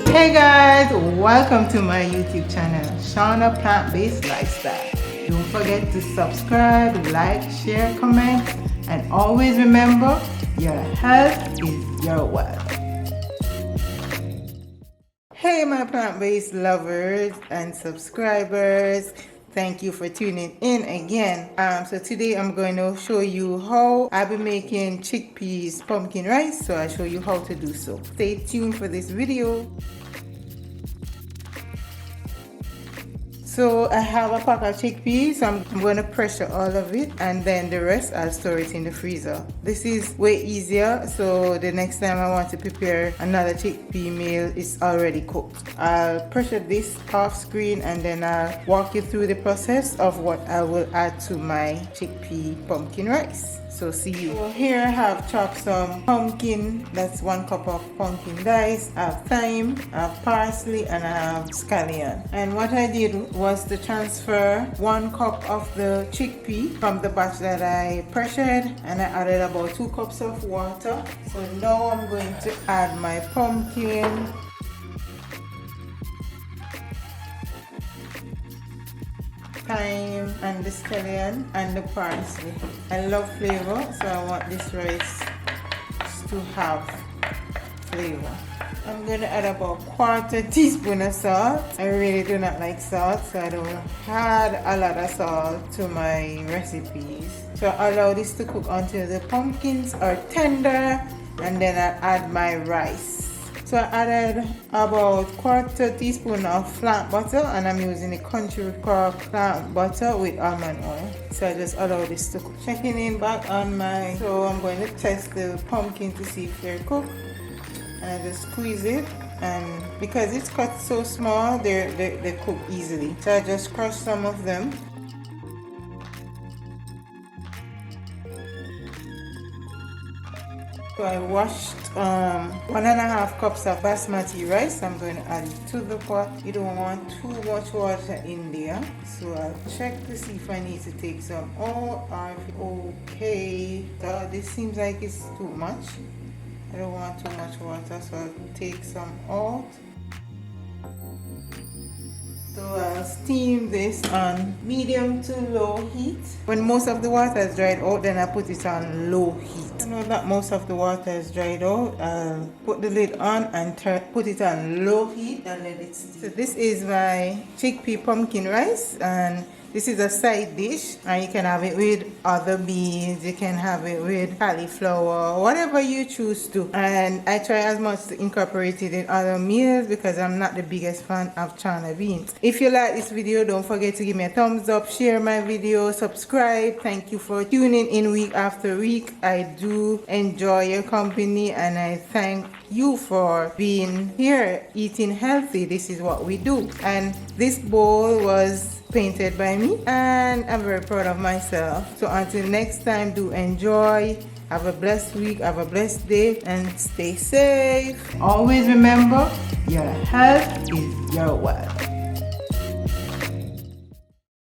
Hey guys, welcome to my YouTube channel, Shawna Plant-Based Lifestyle. Don't forget to subscribe, like, share, comment, and always remember, your health is your wealth. Hey my plant-based lovers and subscribers, thank you for tuning in again. So today I'm going to show you how I've been making chickpeas pumpkin rice. So I'll show you how to do so. Stay tuned for this video. So I have a pack of chickpeas, so I'm going to pressure all of it, and then the rest I'll store it in the freezer. This is way easier, so the next time I want to prepare another chickpea meal, it's already cooked. I'll pressure this off screen and then I'll walk you through the process of what I will add to my chickpea pumpkin rice. So see you. So here I have chopped some pumpkin, that's 1 cup of pumpkin dice. I have thyme, I have parsley, and I have scallion. And what I did was to transfer 1 cup of the chickpea from the batch that I pressured, and I added about 2 cups of water. So now I'm going to add my pumpkin, thyme, and the scallion and the parsley. I love flavor, so I want this rice to have flavor. I'm going to add about 1/4 teaspoon of salt. I really do not like salt, so I don't add a lot of salt to my recipes. So I allow this to cook until the pumpkins are tender, and then I add my rice. So I added about 1/4 teaspoon of flat butter, and I'm using the country crock flat butter with almond oil. So I just allow this to cook. Checking in back on my, so I'm going to test the pumpkin to see if they're cooked. And I just squeeze it, and because it's cut so small, they cook easily. So I just crush some of them. So I washed 1.5 cups of basmati rice. I'm going to add it to the pot. You don't want too much water in there. So I'll check to see if I need to take some out or if okay. So this seems like it's too much. I don't want too much water, so I'll take some out. So I'll steam this on medium to low heat. When most of the water is dried out, then I put it on low heat. Now that most of the water is dried out, I'll put the lid on and put it on low heat and let it steam. So this is my chickpea pumpkin rice, and this is a side dish, and you can have it with other beans, you can have it with cauliflower, whatever you choose to. And I try as much to incorporate it in other meals because I'm not the biggest fan of chana beans. If you like this video, don't forget to give me a thumbs up, share my video, subscribe. Thank you for tuning in week after week. I do enjoy your company, and I thank you for being here, eating healthy. This is what we do. And this bowl was painted by me, and I'm very proud of myself. So until next time, do enjoy, have a blessed week, have a blessed day, and stay safe. Always remember, your health is your wealth.